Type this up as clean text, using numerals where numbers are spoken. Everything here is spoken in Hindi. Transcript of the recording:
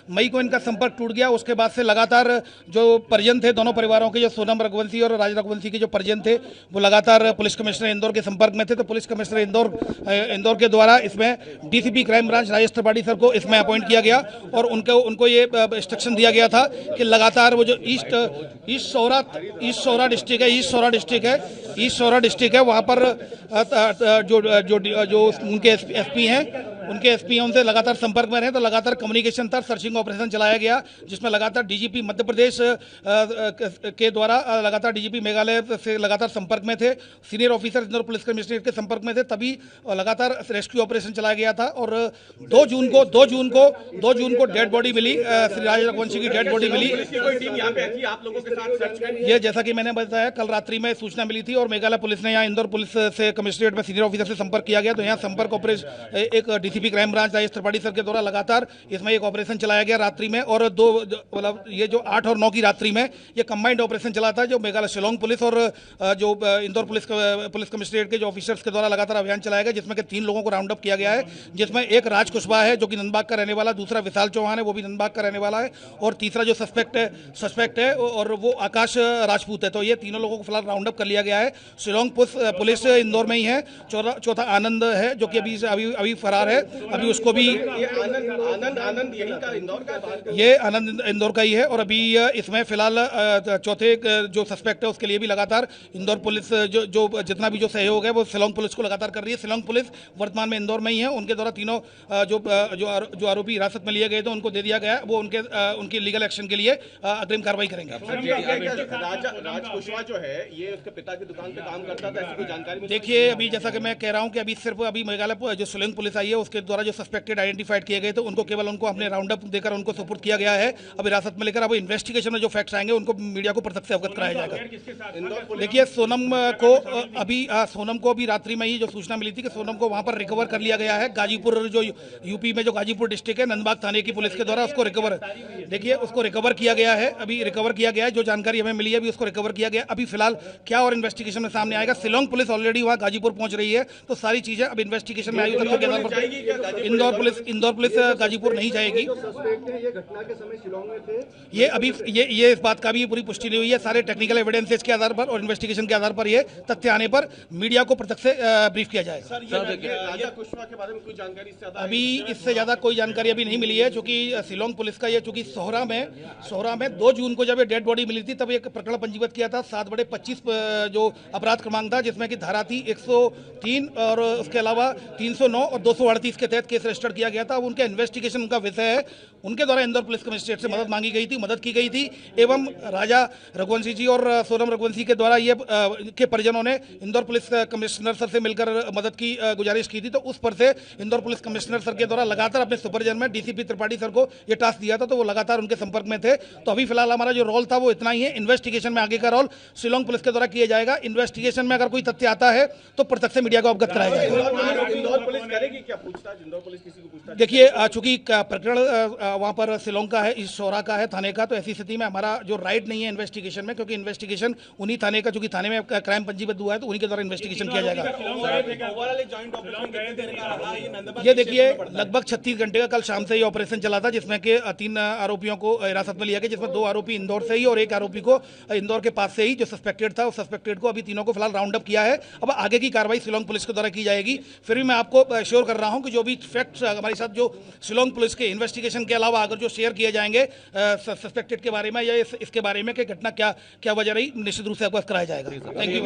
मई को इनका संपर्क टूट गया। उसके बाद से लगातार जो परिजन थे दोनों परिवारों के, जो सोनम रघुवंशी और राज रघुवंशी के जो परिजन थे, वो लगातार पुलिस कमिश्नर इंदौर के संपर्क में थे। तो पुलिस कमिश्नर इंदौर के द्वारा इसमें DCP crime branch Rajesh Tripathi sir को इसमें अपॉइंट किया गया और उनको ये इंस्ट्रक्शन दिया गया था कि लगातार वो जो ईस्ट सौरा डिस्ट्रिक्ट है वहाँ पर जो उनके एसपी हैं उनसे लगातार संपर्क में रहे। तो लगातार कम्युनिकेशन था, सर्चिंग ऑपरेशन चलाया गया, जिसमें लगातार डीजीपी मध्य प्रदेश के द्वारा लगातार डीजीपी मेघालय से लगातार संपर्क में थे, senior officer Indore police commissionerate के संपर्क में थे, तभी लगातार रेस्क्यू ऑपरेशन चलाया गया था। और 2 जून को डेड बॉडी मिली, श्री राज रघुवंशी की डेड बॉडी मिली। ये जैसा कि मैंने बताया, कल रात्रि में सूचना मिली थी और मेघालय पुलिस ने यहाँ इंदौर पुलिस से कमिश्नरेट में सीनियर ऑफिसर से संपर्क किया गया। तो यहाँ संपर्क ऑपरेशन एक DCP crime branch Rajesh Tripathi sir के द्वारा लगातार इसमें एक ऑपरेशन चलाया गया रात्रि में। और मतलब ये जो 8 और 9 की रात्रि में ये कंबाइंड ऑपरेशन चला था, जो मेघालय शिलोंग पुलिस और जो इंदौर पुलिस कमिश्नरेट के जो ऑफिसर्स के द्वारा लगातार अभियान चलाया गया, जिसमें कि 3 लोगों को राउंड अप किया गया है, जिसमें एक राज कुशवाहा है जो कि नंदबाग का रहने वाला, दूसरा विशाल चौहान है वो भी नंदबाग का रहने वाला है, और तीसरा जो सस्पेक्ट है और वो आकाश राजपूत है। तो ये तीनों लोगों को फिलहाल राउंड अप कर लिया गया है। शिलोंग पुलिस इंदौर में ही है। चौथा आनंद है जो कि अभी फरार है, अभी उसको भी आनंद यही का इंदौर का, ये आनंद इंदौर का ही है। और अभी इसमें फिलहाल चौथे जो सस्पेक्ट है उसके लिए भी लगातार इंदौर पुलिस जो जितना भी जो सहयोग है वो शिलोंग पुलिस को लगातार कर रही है। शिलोंग पुलिस वर्तमान में इंदौर में ही है। उनके द्वारा तीनों जो आरोपी हिरासत में लिए गए थे उनको दे दिया गया, वो उनके लीगल एक्शन के लिए अग्रिम कार्रवाई करेंगे। राज कुशवाहा जो है ये उसके पिता की दुकान पे काम करता था, ऐसी कोई जानकारी? देखिए, अभी जैसा कि मैं कह रहा हूं कि अभी मेघालय जो शिलोंग पुलिस आई है उसके द्वारा जो सस्पेक्टेड आइडेंटिफाइड किए गए थे उनको केवल हमने राउंड अप देकर उनको सुपुर्द किया गया है। अब हिरासत में लेकर अब इन्वेस्टिगेशन में जो फैक्ट्स आएंगे उनको मीडिया को प्रत्यक्ष से अवगत कराया जाएगा। देखिए, सोनम को अभी रात्रि में ही जो सूचना मिली थी कि सोनम को वहां पर रिकवर कर लिया गया है। गाजीपुर जो यूपी में जो गाजीपुर डिस्ट्रिक्ट है, नंदबाग थाने की पुलिस के द्वारा उसको रिकवर किया गया है। अभी रिकवर किया गया है, जो जानकारी हमें मिली है अभी उसको रिकवर किया गया। अभी फिलहाल क्या और इन्वेस्टिगेशन में सामने आएगा। शिलोंग पुलिस ऑलरेडी वहां गाजीपुर पहुंच रही है, तो सारी चीजें अब इन्वेस्टिगेशन में आएगी। इंदौर पुलिस गाजीपुर नहीं जाएगी। ये इस बात का भी पूरी पुष्टि नहीं हुई है। सारे टेक्निकल एविडेंसेस के आधार पर और इन्वेस्टिगेशन के आधार पर ये तथ्य आने पर मीडिया को प्रत्यक्ष से ब्रीफ किया जाएगा। राजा कुशवाहा के बारे में कोई जानकारी अभी इससे ज्यादा कोई जानकारी अभी नहीं मिली है, क्योंकि शिलोंग पुलिस का ये चूंकि सोहरा में 2 जून को जब ये डेड बॉडी मिली थी तब एक प्रकरण पंजीबद्ध किया था 7/25 जो अपराध क्रमांक था, जिसमें कि धारा थी 103 और उसके अलावा 309 और 238 के तहत केस रजिस्टर्ड किया गया था। उनका इन्वेस्टिगेशन उनका विषय है। उनके द्वारा इंदौर पुलिस कमिश्नरेट से मदद मांगी गई थी, मदद की गई थी, एवं राजा रघुवंशी जी और सोनम रघुवंशी के द्वारा ये के परिजनों ने इंदौर पुलिस कमिश्नर सर से मिलकर मदद की गुजारिश की थी। तो उस पर से इंदौर पुलिस कमिश्नर सर के द्वारा लगातार अपने सुपरविजन में डीसीपी त्रिपाठी सर को ये टास्क दिया था, तो वो लगातार उनके संपर्क में थे। तो अभी फिलहाल हमारा जो रोल था वो इतना ही है। इन्वेस्टिगेशन में आगे का रोल शिलोंग पुलिस के द्वारा किया जाएगा। इन्वेस्टिगेशन में अगर कोई तथ्य आता है तो प्रत्यक्ष से मीडिया को अवगत कराया जाएगा। इंदौर पुलिस करेगी क्या पूछताछ? इंदौर पुलिस किसी को पूछताछ? देखिए, चूंकि प्रकरण वहां पर शिलोंग का है, इस शोरा का है, थाने का, तो ऐसी स्थिति में हमारा जो राइट नहीं है इन्वेस्टिगेशन में, क्योंकि इन्वेस्टिगेशन उन्हीं थाने का, चूंकि थाने में क्राइम पंजीबद्ध हुआ है तो उन्हीं के द्वारा इन्वेस्टिगेशन किया जाएगा। ये देखिए, लगभग 36 घंटे का कल शाम से ये ऑपरेशन चला था, जिसमें कि 3 आरोपियों को हिरासत में लिया गया, जिसमें 2 आरोपी इंदौर से ही और 1 आरोपी को इंदौर के पास से ही जो सस्पेक्टेड था, उस सस्पेक्टेड को अभी तीनों को फिलहाल राउंड अप किया है। अब आगे की कार्रवाई शिलोंग पुलिस के द्वारा की जाएगी। फिर भी मैं आपको श्योर कर रहा हूं कि जो भी फैक्ट्स हमारे साथ जो शिलोंग पुलिस के इन्वेस्टिगेशन के अलावा अगर जो शेयर किए जाएंगे सस्पेक्टेड के बारे में या इसके बारे में कि घटना क्या वजह रही, निश्चित रूप से अवगत कराया जाएगा। Thank you.